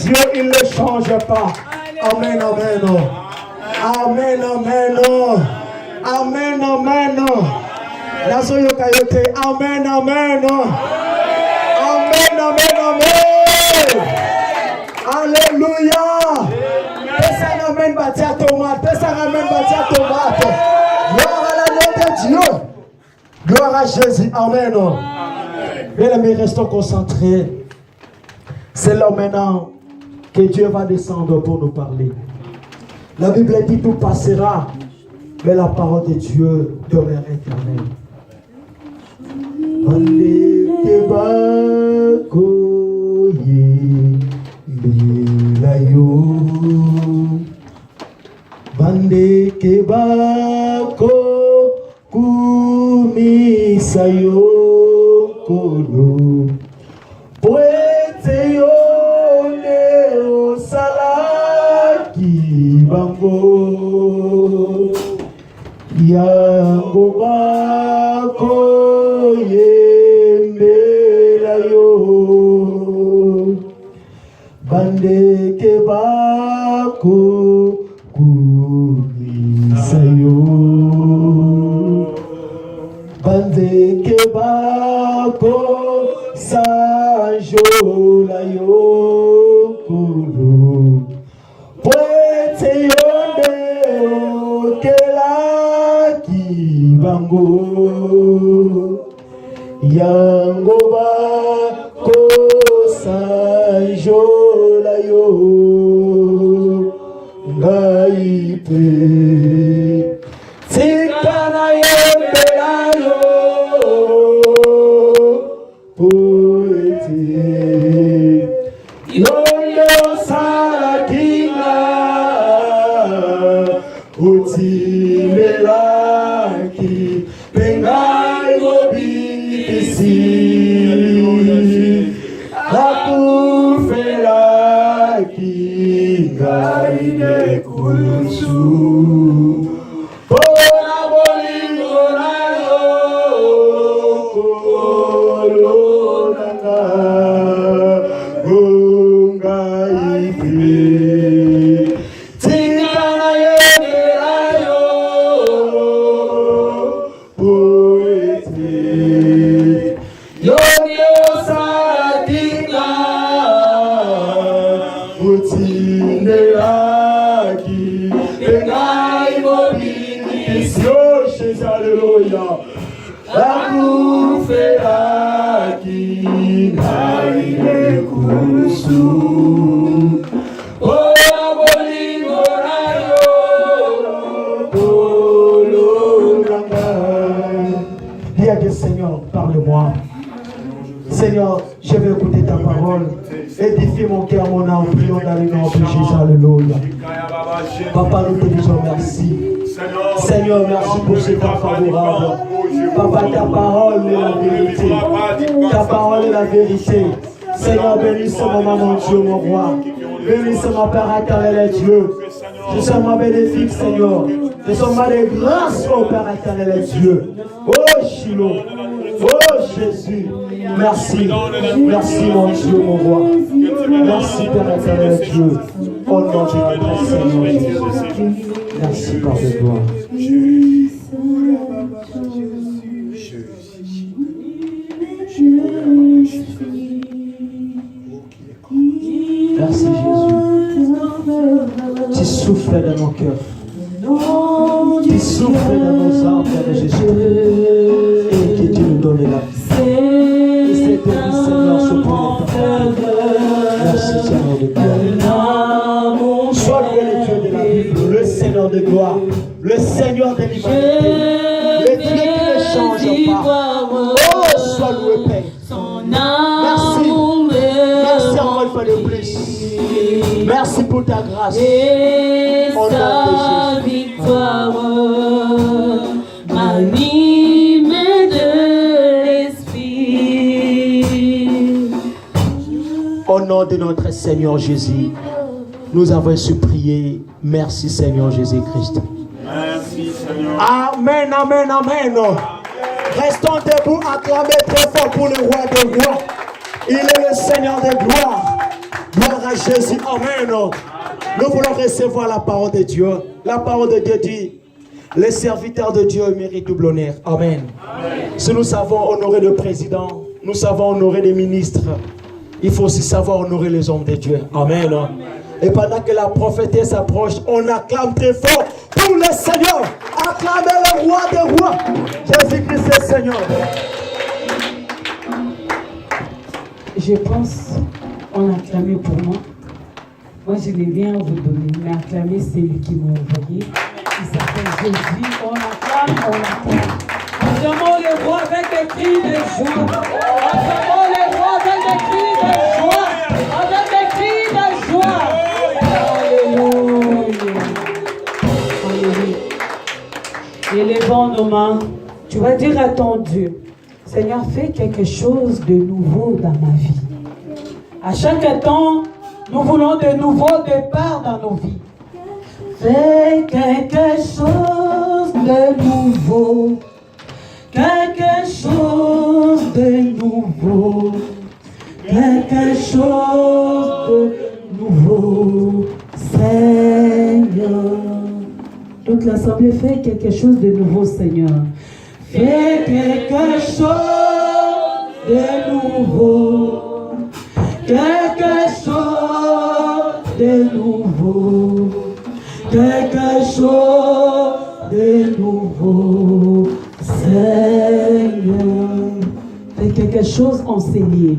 Dieu, il ne change pas. Amen, amen. Amen, amen. Amen, amen. Nasoyo kayote. Amen, amen. Amen, amen, amen. Alléluia. Pesa amen batia tomate. Pesa amen batia tomate. Gloire à la nom de Dieu. Gloire à Jésus. Amen. Bien aimés, restons concentrés. C'est là maintenant que Dieu va descendre pour nous parler. La Bible dit tout passera, mais la parole de Dieu demeure éternelle. Bande kebako kumisayo kono poete yone osalaki bango yango bako yembela yo bande kebako kumisayo bande kebako sanjola yo kulu poete yonde okelaki bango yango bako sanjola yo ngai pe tikana yembela yo poete yondo salakinga utimelaki pengai mobisi akufelaki ngai nekusu pona bolingo na yo kolonanga ngai pe tikana yembela yo poete yonde osalakinga utindelaki engai mobingisi o Jésus, alléluia akufelaki ngai nekusu oya bolingo na yo kolonanga. Dis à Dieu, Seigneur, parle-moi. Seigneur, je vais écouter ta parole. Édifie mon cœur, mon âme, prions dans le nom de Jésus, alléluia. Papa, nous te disons merci. Seigneur, merci pour ce temps favorable. Papa, ta parole est la vérité. Ta parole est la vérité. Seigneur, bénis ce moment, mon Dieu, mon roi. Bénis ce moment, Père éternel et Dieu. Je suis ma bénéfique, Seigneur. Je suis ma de grâce, oh Père éternel et Dieu. Oh Shiloh. Oh Jésus. Merci. Merci, mon Dieu, mon roi. Merci, Père éternel et Dieu. Au nom de notre Seigneur Jésus. Merci, Père de gloire. Merci Jésus. Tu souffles dans nos cœurs. Tu souffles dans nos âmes, Père Jésus. Et que tu nous donnes la vie. Et c'est ton Seigneur, ce point. Merci Seigneur de gloire. Sois loué le Dieu de la Bible, le Seigneur de gloire, le Seigneur de l'humanité, le Dieu qui ne change pas. Oh, sois loué Père. Merci. Merci encore une fois de plus. Merci pour ta grâce. Au nom de Jésus. Au nom de notre Seigneur Jésus, nous avons supplié. Merci Seigneur Jésus-Christ. Merci Seigneur. Amen, amen, amen. Restons debout, acclamez très fort pour le roi des rois. Il est le Seigneur des gloires. Gloire à Jésus. Amen. Nous voulons recevoir la parole de Dieu. La parole de Dieu dit, les serviteurs de Dieu méritent double honneur. Amen. Si nous savons honorer le président, nous savons honorer les ministres, il faut aussi savoir honorer les hommes de Dieu. Amen. Et pendant que la prophétesse s'approche, on acclame très fort pour le Seigneur. Acclamez le roi des rois. Jésus-Christ est Seigneur. Je pense on a acclamé pour moi. Moi, je n'ai rien à vous donner, mais acclamer, c'est lui qui m'a envoyé. Il s'appelle Jésus. On acclame, on acclame. Acclamons les rois avec des cris de joie. Acclamons les rois avec des cris de joie. Avec des cris de joie. Alléluia. Alléluia. Et levons nos mains. Tu vas dire à ton Dieu, Seigneur, fais quelque chose de nouveau dans ma vie. À chaque temps, nous voulons de nouveaux départs dans nos vies. Fais quelque chose de nouveau. Quelque chose de nouveau. Quelque chose de nouveau. Seigneur. Toute l'assemblée fait quelque chose de nouveau, Seigneur. Fais quelque chose de nouveau. Quelque chose de nouveau. Quelque chose de nouveau. Seigneur. Fais quelque chose enseigné.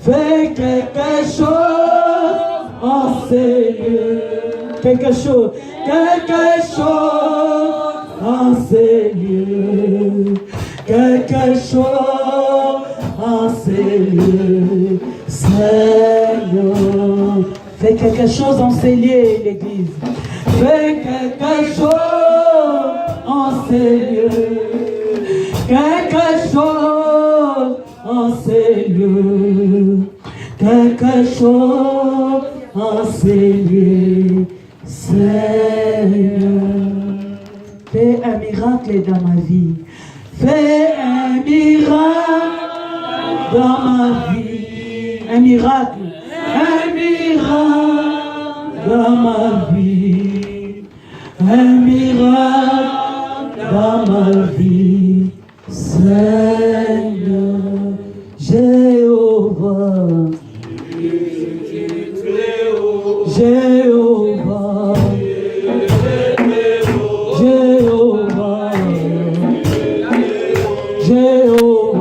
Fais quelque chose enseigné. Quelque chose. Quelque chose enseigné. Quelque chose enseigné. Seigneur, fais quelque chose enseigné, l'Église. Fais quelque chose enseigné. Quelque chose enseigné. Quelque chose enseigné. Seigneur, fais un miracle dans ma vie. Fais un miracle dans ma vie. Un miracle dans ma vie. Un miracle dans ma vie. Seigneur, Jéhovah. Jéhovah. Jéhovah. Jéhovah.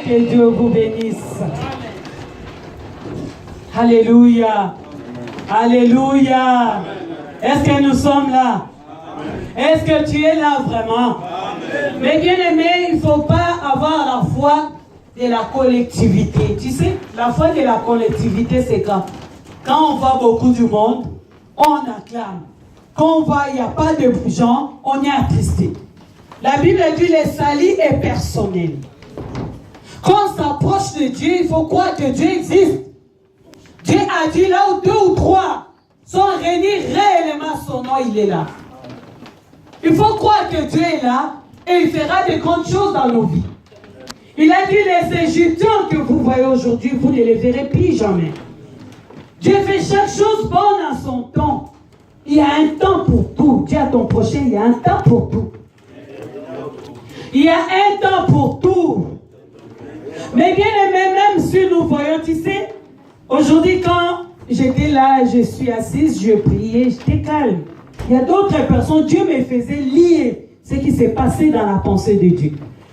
Dieu vous bénisse. Alléluia. Alléluia. Est-ce que nous sommes là? Est-ce que tu es là vraiment? Amen. Mais bien aimé, il ne faut pas avoir la foi de la collectivité. Tu sais, la foi de la collectivité, c'est quand on voit beaucoup du monde, on acclame. Quand on voit il n'y a pas de gens, on est attristé. La Bible dit le salut est personnel. Quand on s'approche de Dieu, il faut croire que Dieu existe. Dieu a dit là où 2 ou 3 sont réunis réellement, son nom, il est là. Il faut croire que Dieu est là et il fera de grandes choses dans nos vies. Il a dit les Égyptiens que vous voyez aujourd'hui, vous ne les verrez plus jamais. Dieu fait chaque chose bonne en son temps. Il y a un temps pour tout. Dis à ton prochain, il y a un temps pour tout. Il y a un temps pour tout. Mais bien aimé, même si nous voyons, tu sais, aujourd'hui quand j'étais là, je suis assise, je priais, j'étais calme. Il y a d'autres personnes, Dieu me faisait lire ce qui s'est passé dans la pensée de Dieu.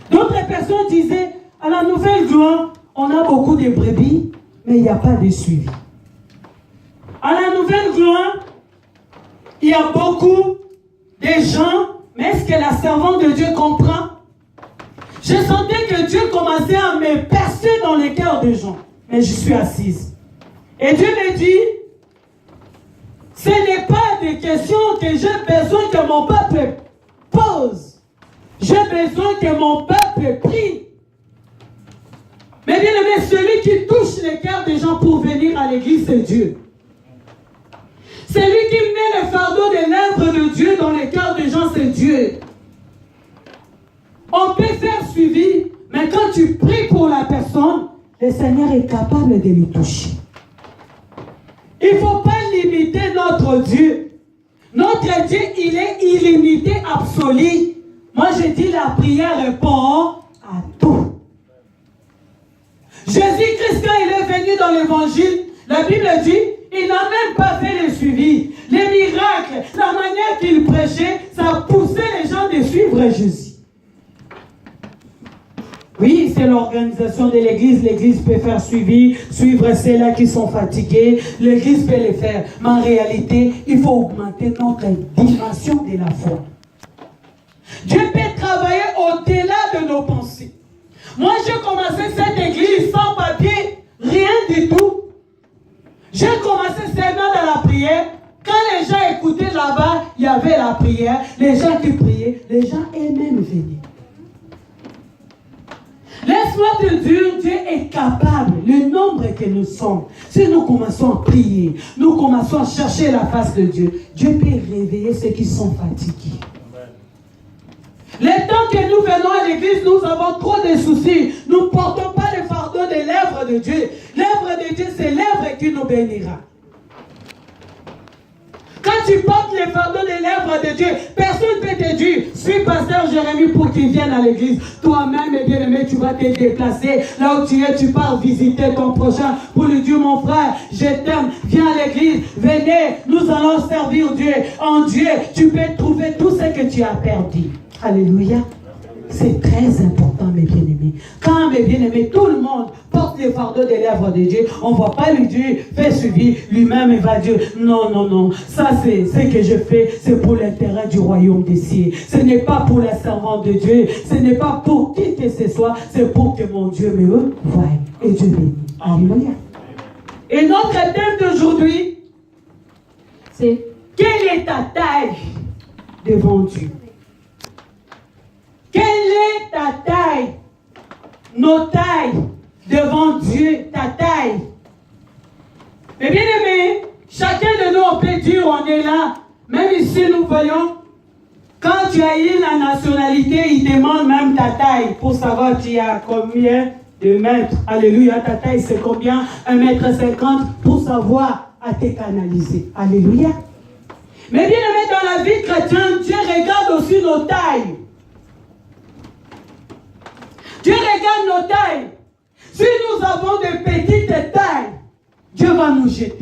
D'autres personnes disaient, à la nouvelle gloire, on a beaucoup de brebis, mais il n'y a pas de suivi. À la nouvelle gloire, il y a beaucoup de gens, mais est-ce que la servante de Dieu comprend? Je sentais que Dieu commençait à me percer dans les cœurs des gens. Mais je suis assise. Et Dieu me dit, ce n'est pas des questions que j'ai besoin que mon peuple pose. J'ai besoin que mon peuple prie. Mais bien aimé, celui qui touche les cœurs des gens pour venir à l'église, c'est Dieu. Celui qui met le fardeau des lèvres de Dieu dans les cœurs des gens, c'est Dieu. On peut faire suivi, mais quand tu pries pour la personne, le Seigneur est capable de lui toucher. Il ne faut pas limiter notre Dieu. Notre Dieu, il est illimité, absolu. Moi, je dis la prière répond à tout. Jésus-Christ, quand il est venu dans l'évangile, la Bible dit, il n'a même pas fait le suivi. Les miracles, la manière qu'il prêchait, ça poussait les gens de suivre Jésus. Oui, c'est l'organisation de l'église. L'église peut faire suivre ceux-là qui sont fatigués. L'église peut les faire. Mais en réalité, il faut augmenter notre dimension de la foi. Dieu peut travailler au-delà de nos pensées. Moi, j'ai commencé cette église sans papier, rien du tout. J'ai commencé seulement dans la prière. Quand les gens écoutaient là-bas, il y avait la prière. Les gens qui priaient, les gens eux-mêmes venaient. Laisse-moi te dire, Dieu est capable, le nombre que nous sommes. Si nous commençons à prier, nous commençons à chercher la face de Dieu, Dieu peut réveiller ceux qui sont fatigués. Les temps que nous venons à l'église, nous avons trop de soucis. Nous ne portons pas le fardeau des lèvres de Dieu. L'œuvre de Dieu, c'est l'œuvre qui nous bénira. Quand tu portes le fardeau des lèvres de Dieu, personne ne peut te dire, suis pasteur Jérémie pour qu'il vienne à l'église. Toi-même, bien aimé, tu vas te déplacer. Là où tu es, tu pars visiter ton prochain pour lui dire, mon frère, je t'aime, viens à l'église, venez, nous allons servir Dieu. En Dieu, tu peux trouver tout ce que tu as perdu. Alléluia. C'est très important, mes bien-aimés. Quand, mes bien-aimés, tout le monde porte le fardeau des lèvres de Dieu, on ne va pas lui dire, fais suivi, lui-même il va dire, non, non, non, ça c'est ce que je fais, c'est pour l'intérêt du royaume des cieux. Ce n'est pas pour la servante de Dieu, ce n'est pas pour qui que ce soit, c'est pour que mon Dieu me voie. Et Dieu bénit. Alléluia. Et notre thème d'aujourd'hui, c'est, quelle est ta taille devant Dieu? Quelle est ta taille? Nos tailles devant Dieu, ta taille. Mais bien aimé, chacun de nous, on peut dire, on est là. Même ici, nous voyons, quand tu as eu la nationalité, il demande même ta taille pour savoir tu as combien de mètres. Alléluia, ta taille c'est combien? 1,50 m pour savoir à te canaliser. Alléluia. Mais bien aimé, dans la vie chrétienne, Dieu regarde aussi nos tailles. Dieu regarde nos tailles. Si nous avons de petites tailles, Dieu va nous jeter.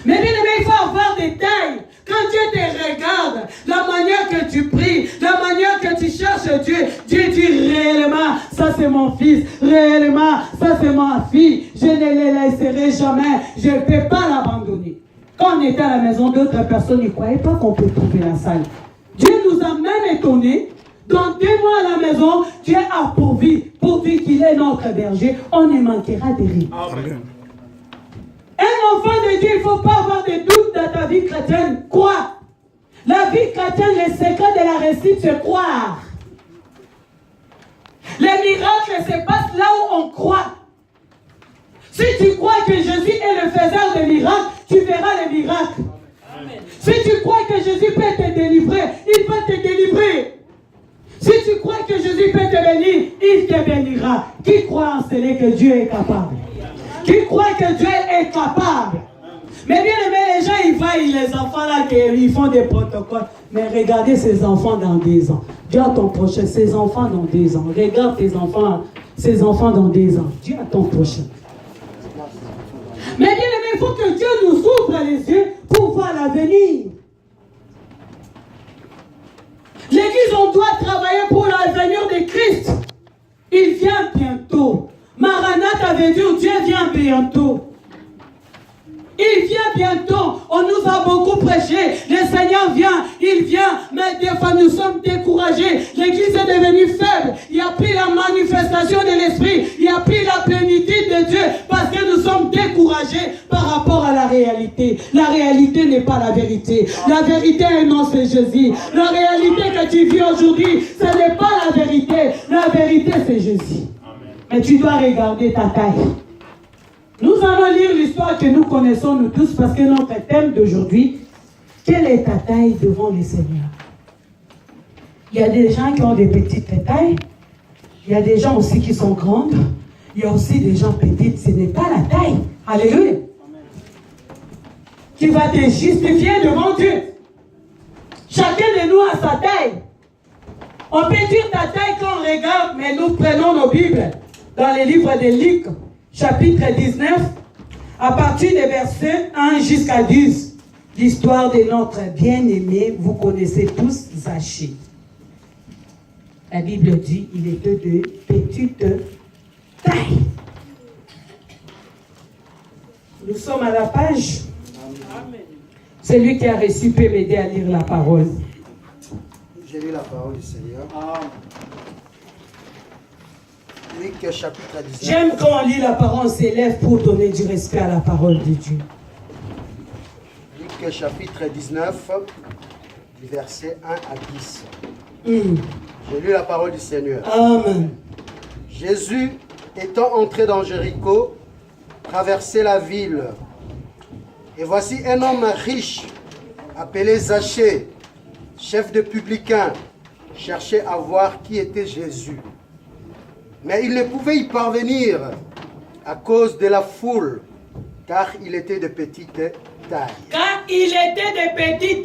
Mais bien aimé, il faut avoir des tailles. Quand Dieu te regarde, la manière que tu pries, la manière que tu cherches Dieu, Dieu dit réellement, ça c'est mon fils, réellement, ça c'est ma fille, je ne les laisserai jamais, je ne peux pas l'abandonner. Quand on était à la maison, d'autres personnes ne croyaient pas qu'on peut trouver la salle. Dieu nous a même étonnés. Dans 2 mois à la maison, Dieu a pourvu pour dire qu'il est notre berger. On ne manquera de rien. Amen. Un enfant de Dieu, il ne faut pas avoir de doute dans ta vie chrétienne. Crois. La vie chrétienne, le secret de la réussite, c'est croire. Les miracles se passent là où on croit. Si tu crois que Jésus est le faiseur de miracles, tu verras les miracles. Amen. Si tu crois que Jésus peut te délivrer, il peut te délivrer. Si tu crois que Jésus peut te bénir, il te bénira. Qui croit en cela que Dieu est capable? Qui croit que Dieu est capable? Mais bien aimé, les gens, ils voient les enfants là, ils font des protocoles. Mais regardez ces enfants dans 2 ans. Dis à ton prochain, ces enfants dans 2 ans. Regarde tes enfants, ces enfants dans 2 ans. Dis à ton prochain. Mais bien aimé, il faut que Dieu nous ouvre les yeux pour voir l'avenir. L'église, on doit travailler pour l'avenir de Christ. Il vient bientôt. Maranatha avait dit, Dieu vient bientôt. Il vient bientôt. On nous a beaucoup prêché. Le Seigneur vient. Il vient. Mais des fois, nous sommes découragés. L'église est devenue faible. Il n'y a plus la manifestation de l'Esprit. Il n'y a plus la plénitude de Dieu. Parce que nous sommes découragés par rapport à la réalité. La réalité n'est pas la vérité. La vérité est non, c'est Jésus. La réalité que tu vis aujourd'hui, ce n'est pas la vérité. La vérité, c'est Jésus. Mais tu dois regarder ta taille. Nous allons lire l'histoire que nous connaissons nous tous parce que notre thème d'aujourd'hui, quelle est ta taille devant le Seigneur? Il y a des gens qui ont des petites tailles, il y a des gens aussi qui sont grandes, il y a aussi des gens petites, ce n'est pas la taille. Alléluia. Qui va te justifier devant Dieu. Chacun de nous a sa taille. On peut dire ta taille quand on regarde, mais nous prenons nos Bibles dans les livres de Luc. Chapitre 19, à partir des versets 1 jusqu'à 10, l'histoire de notre bien-aimé, vous connaissez tous Zachée. La Bible dit, il était de petite taille. Nous sommes à la page. Celui qui a reçu peut m'aider à lire la parole. J'ai lu la parole du Seigneur. Luc chapitre 19. J'aime quand on lit la parole, on s'élève pour donner du respect à la parole de Dieu. Luc chapitre 19, du verset 1 à 10. J'ai lu la parole du Seigneur. Amen. Jésus, étant entré dans Jéricho, traversait la ville. Et voici un homme riche, appelé Zachée, chef de publicains, cherchait à voir qui était Jésus. Mais il ne pouvait y parvenir à cause de la foule, car il était de petite taille. Car il était de petite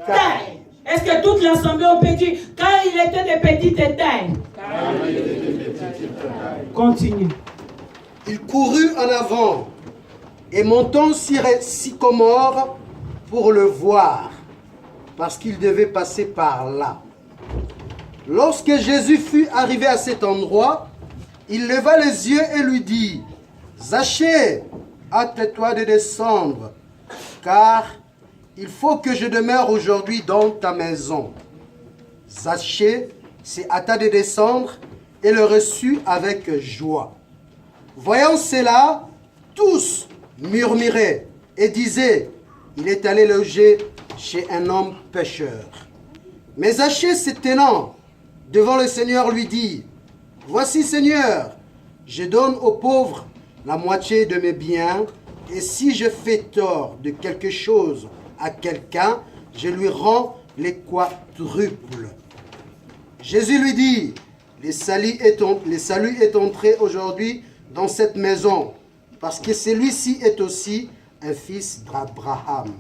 taille. Est-ce que toute l'assemblée ont pu dire car il était de petite taille? Continue. Il courut en avant et montant sur un sycomore pour le voir, parce qu'il devait passer par là. Lorsque Jésus fut arrivé à cet endroit, il leva les yeux et lui dit, « Zachée, hâte-toi de descendre, car il faut que je demeure aujourd'hui dans ta maison. » Zachée s'y hâta de descendre et le reçut avec joie. Voyant cela, tous murmuraient et disaient, « Il est allé loger chez un homme pécheur. » Mais Zachée se tenant devant le Seigneur lui dit, « Voici, Seigneur, je donne aux pauvres la moitié de mes biens, et si je fais tort de quelque chose à quelqu'un, je lui rends les quadruples. » Jésus lui dit, « Le salut est entré aujourd'hui dans cette maison, parce que celui-ci est aussi un fils d'Abraham.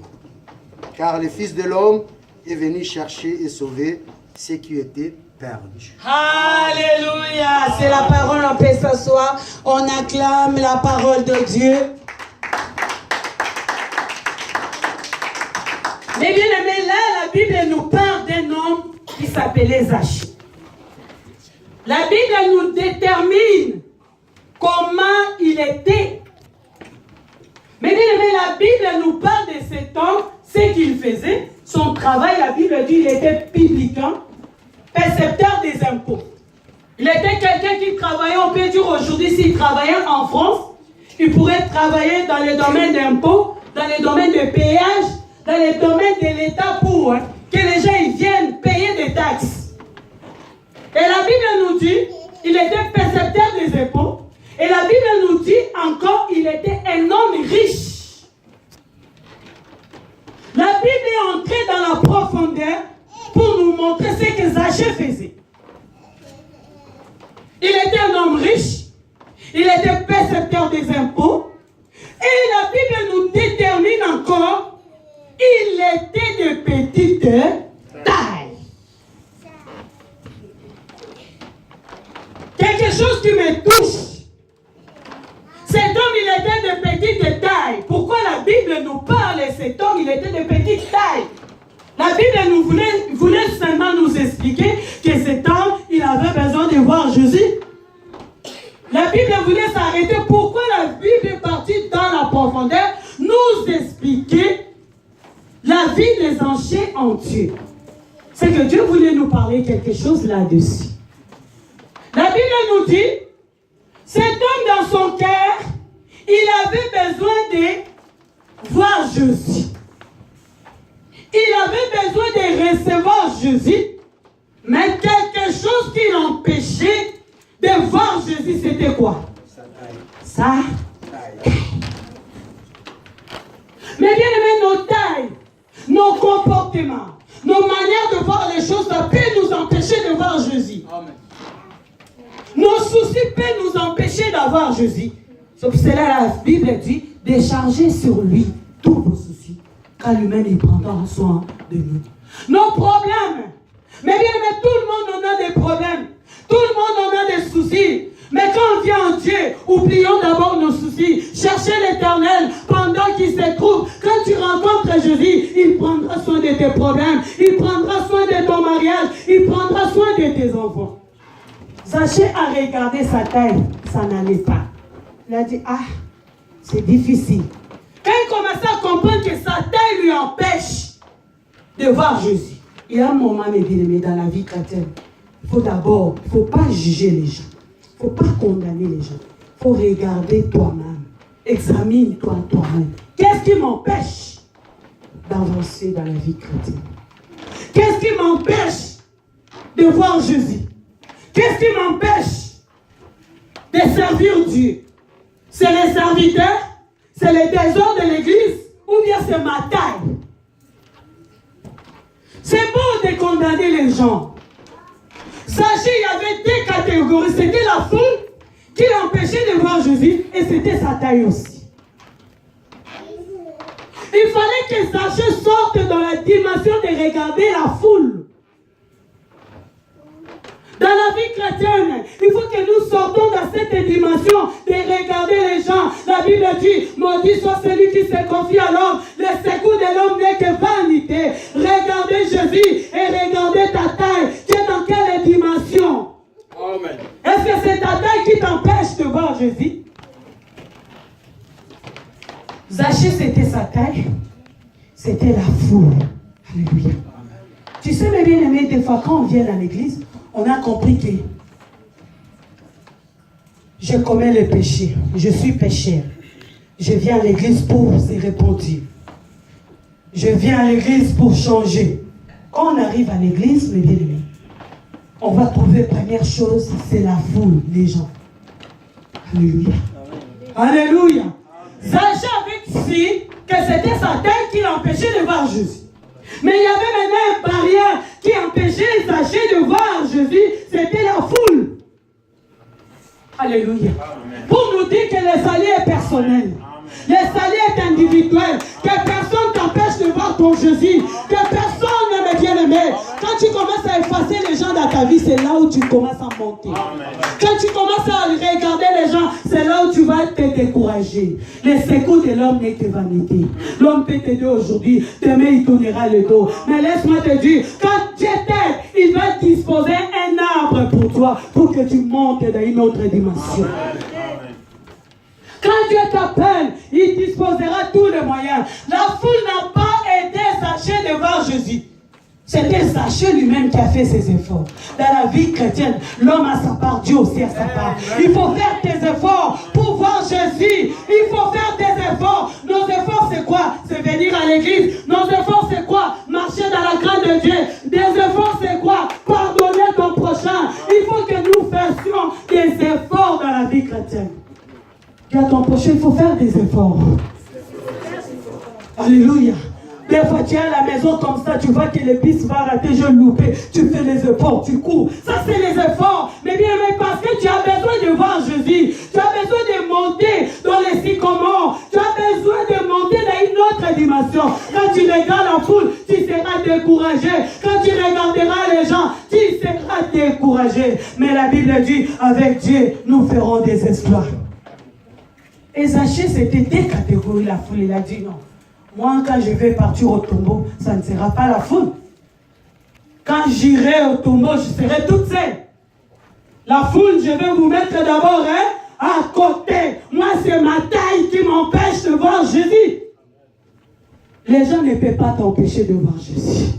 Car le Fils de l'homme est venu chercher et sauver ce qui était perdu. » Alléluia. C'est la parole, on peut s'asseoir. On acclame la parole de Dieu. Mais bien aimé, là, la Bible nous parle d'un homme qui s'appelait Zachée. La Bible nous détermine comment il était. Mais bien aimé, la Bible nous parle de cet homme, ce qu'il faisait, son travail. La Bible dit qu'il était publicain, percepteur des impôts. Il était quelqu'un qui travaillait, on peut dire aujourd'hui, s'il travaillait en France, il pourrait travailler dans le domaine d'impôts, dans le domaine de péage, dans le domaine de l'État pour que les gens ils viennent payer des taxes. Et la Bible nous dit, il était percepteur des impôts. Et la Bible nous dit encore, il était un homme riche. La Bible est entrée dans la profondeur pour nous montrer ce que Zachée faisait. Il était un homme riche, il était percepteur des impôts. Et la Bible nous détermine encore, il était de petite taille. Quelque chose qui me touche. Cet homme, il était de petite taille. Pourquoi la Bible nous parle de cet homme, il était de petite taille? La Bible voulait seulement nous expliquer que cet homme, il avait besoin de voir Jésus. La Bible voulait s'arrêter. Pourquoi la Bible est partie dans la profondeur? Nous expliquer la vie des anciens en Dieu. C'est que Dieu voulait nous parler quelque chose là-dessus. La Bible nous dit, cet homme dans son cœur, il avait besoin de voir Jésus. Il avait besoin de recevoir Jésus, mais quelque chose qui l'empêchait de voir Jésus, c'était quoi? Ça. Mais bien aimé, nos tailles, nos comportements, nos manières de voir les choses, ça peut nous empêcher de voir Jésus. Amen. Nos soucis peuvent nous empêcher d'avoir Jésus. C'est pour cela la Bible dit de charger sur lui tous vos soucis, car lui-même il prendra soin de nous. Nos problèmes, mais bien aimé, tout le monde en a des problèmes, tout le monde en a des soucis. Mais quand on vient en Dieu, oublions d'abord nos soucis. Cherchez l'Éternel pendant qu'il se trouve. Quand tu rencontres Jésus, il prendra soin de tes problèmes. Il prendra soin de ton mariage. Il prendra soin de tes enfants. Zaché a regardé sa taille, ça n'allait pas. Il a dit, ah, c'est difficile. Quand il commençait à comprendre que sa taille lui empêche de voir Jésus, il y a un moment, mes bien-aimés, dans la vie chrétienne. Il faut d'abord, il ne faut pas juger les gens. Il ne faut pas condamner les gens. Il faut regarder toi-même. Examine-toi toi-même. Qu'est-ce qui m'empêche d'avancer dans la vie chrétienne? Qu'est-ce qui m'empêche de voir Jésus? Qu'est-ce qui m'empêche de servir Dieu? C'est les serviteurs? C'est les désordres de l'église? Ou bien c'est ma taille? C'est bon de condamner les gens. Sachez, il y avait deux catégories. C'était la foule qui l'empêchait de voir Jésus et c'était sa taille aussi. Il fallait que Zachée sorte dans la dimension de regarder la foule. Dans la vie chrétienne, il faut que nous sortons dans cette dimension de regarder les gens. La Bible dit, maudit soit celui qui se confie à l'homme. Le secours de l'homme n'est que vanité. Regardez Jésus et regardez ta taille. Tu es dans quelle dimension? Amen. Est-ce que c'est ta taille qui t'empêche de voir Jésus? Zachée, c'était sa taille. C'était la foule. Alléluia. Tu sais, mes bien-aimés, des fois, quand on vient à l'église, on a compris que je commets le péché. Je suis pécheur. Je viens à l'église pour se repentir. Je viens à l'église pour changer. Quand on arrive à l'église, mes bien-aimés, on va trouver première chose, c'est la foule, les gens. Alléluia. Alléluia. Zachée avait dit que c'était sa taille qui l'empêchait de voir Jésus. Mais il y avait maintenant une barrière qui empêchait Zachée de voir Jésus, c'était la foule. Alléluia. Amen. Pour nous dire que le salut est personnel. Le salut est individuel. Que personne t'empêche de voir ton Jésus. Que personne ne me bien aimé. Quand tu commences à effacer les gens dans ta vie, c'est là où tu commences à monter. Amen. Quand tu commences à regarder les gens, c'est là où tu vas te décourager. Le secours de l'homme n'est que vanité. L'homme peut t'aider aujourd'hui, demain il tournera le dos. Mais laisse-moi te dire, quand Dieu t'aide, il va disposer un arbre pour toi, pour que tu montes dans une autre dimension. Amen. Quand Dieu t'appelle, il disposera tous les moyens. La foule n'a pas aidé Zachée de voir Jésus. C'était Zachée lui-même qui a fait ses efforts. Dans la vie chrétienne, l'homme a sa part, Dieu aussi a sa part. Il faut faire tes efforts pour voir Jésus. Il faut faire tes efforts. Nos efforts, c'est quoi? C'est venir à l'église. Nos efforts, c'est quoi? Marcher dans la grâce de Dieu. Des efforts, c'est quoi? Pardonner ton prochain. Il faut que nous fassions des efforts dans la vie chrétienne. Dis à ton prochain, il faut faire des efforts. Alléluia. Des fois, tu es à la maison comme ça, tu vois que le bus va rater, je loupé, tu fais les efforts, tu cours. Ça, c'est les efforts. Mais bien, mais parce que tu as besoin de voir Jésus, tu as besoin de monter dans les sycomores, tu as besoin de monter dans une autre dimension. Quand tu regardes la foule, tu seras découragé. Quand tu regarderas les gens, tu seras découragé. Mais la Bible dit, avec Dieu, nous ferons des exploits. Et Zachée, c'était deux catégories, la foule. Il a dit non. Moi, quand je vais partir au tombeau, ça ne sera pas la foule. Quand j'irai au tombeau, je serai toute seule. La foule, je vais vous mettre d'abord à côté. Moi, c'est ma taille qui m'empêche de voir Jésus. Les gens ne peuvent pas t'empêcher de voir Jésus.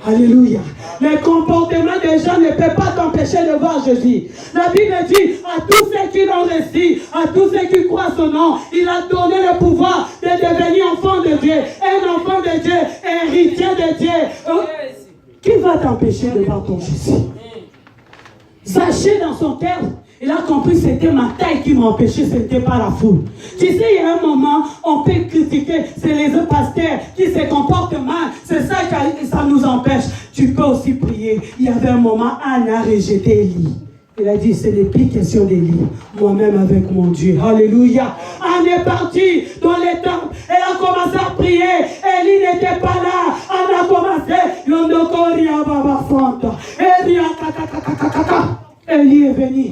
Alléluia. Le comportement des gens ne peut pas t'empêcher de voir Jésus. La Bible dit à tous ceux qui l'ont reçu, à tous ceux qui croient son nom, il a donné le pouvoir de devenir enfant de Dieu. Un enfant de Dieu, héritier de Dieu. Qui va t'empêcher de voir ton Jésus? Zachée dans son cœur, il a compris que c'était ma taille qui m'empêchait, ce n'était pas la foule. Tu sais, il y a un moment, on peut critiquer, c'est les autres pasteurs qui se comportent mal, c'est ça que ça nous empêche. Tu peux aussi prier. Il y avait un moment, Anna a rejeté Élie. Il a dit, ce n'est plus question d'Élie, moi-même avec mon Dieu. Alléluia. Anna est partie dans les temples, elle a commencé à prier, Élie n'était pas là, Anna a commencé, Élie est venu.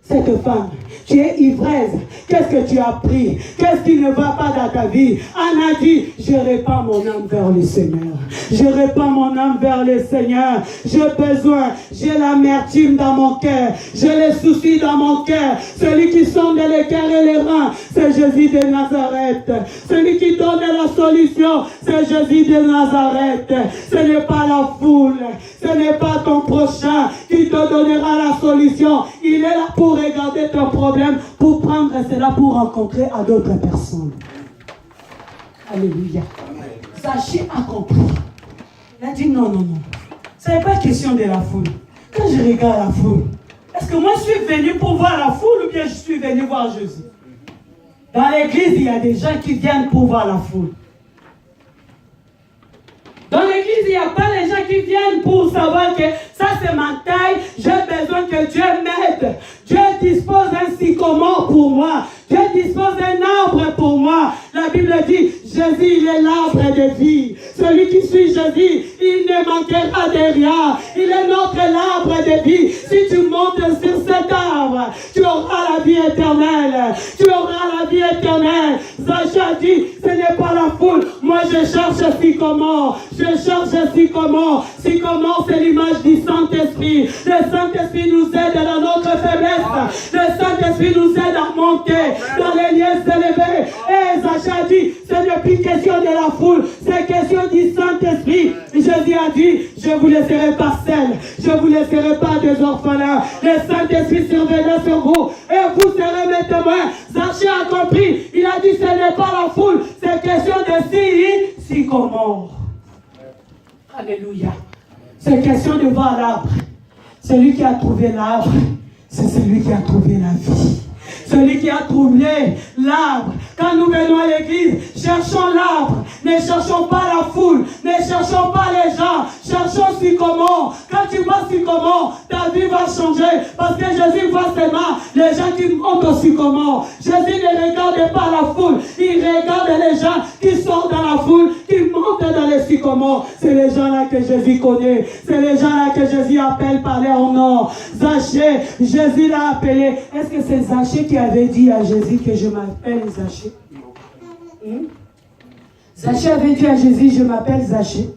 Cette femme, tu es ivresse. Qu'est-ce que tu as pris? Qu'est-ce qui ne va pas dans ta vie? Anna dit, je répands mon âme vers le Seigneur. Je répands mon âme vers le Seigneur. J'ai besoin, j'ai l'amertume dans mon cœur. J'ai les soucis dans mon cœur. Celui qui sonde les cœurs et les reins, c'est Jésus de Nazareth. Celui qui donne la solution, c'est Jésus de Nazareth. Ce n'est pas la foule. Ce n'est pas ton prochain qui te donnera la solution. Il est là pour regarder ton problème, pour prendre cela pour rencontrer à d'autres personnes. Alléluia. Zachée a compris. Il a dit non, non, non. Ce n'est pas question de la foule. Quand je regarde la foule, est-ce que moi je suis venu pour voir la foule ou bien je suis venu voir Jésus? Dans l'église, il y a des gens qui viennent pour voir la foule. Dans l'église, il n'y a pas les gens qui viennent pour savoir que ça c'est ma taille, j'ai besoin que Dieu m'aide. Dieu dispose d'un sycomore pour moi. Dieu dispose d'un arbre pour moi. La Bible dit, Jésus, il est l'arbre de vie. Celui qui suit Jésus, il ne manquera de rien. Il est notre arbre de vie. Si tu montes sur cet arbre, tu auras la vie éternelle. Tu auras la vie éternelle. Zachée a dit, ce n'est pas la foule. Moi, je cherche sycomore. Je cherche sycomore. Sycomore, c'est l'image du Saint-Esprit. Le Saint-Esprit nous aide dans notre faiblesse. Le Saint-Esprit nous aide à monter dans les lieux élevés. Et Zachée a dit, ce n'est plus question de la foule, c'est question du Saint-Esprit. Jésus a dit, je ne vous laisserai pas seul, je ne vous laisserai pas des orphelins. Le Saint-Esprit surviendra sur vous et vous serez mes témoins. Zachée a compris, il a dit, ce n'est pas la foule, c'est question de sycomore. Alléluia. C'est question de voir l'arbre. Celui qui a trouvé l'arbre, c'est celui qui a trouvé la vie. Celui qui a trouvé l'arbre. Quand nous venons à l'église, cherchons l'arbre. Ne cherchons pas la foule. Ne cherchons pas les gens. Cherchons sycomore. Quand tu vois sycomore, ta vie va changer. Parce que Jésus voit seulement les gens qui montent au sycomore. Jésus ne regarde pas la foule. Il regarde les gens qui sortent dans la foule, qui montent dans les sycomores. C'est les gens-là que Jésus connaît. C'est les gens-là que Jésus appelle par leur nom. Zachée, Jésus l'a appelé. Est-ce que c'est Zachée qui avait dit à Jésus que je m'appelle Zachée? Zachée avait dit à Jésus, je m'appelle Zachée.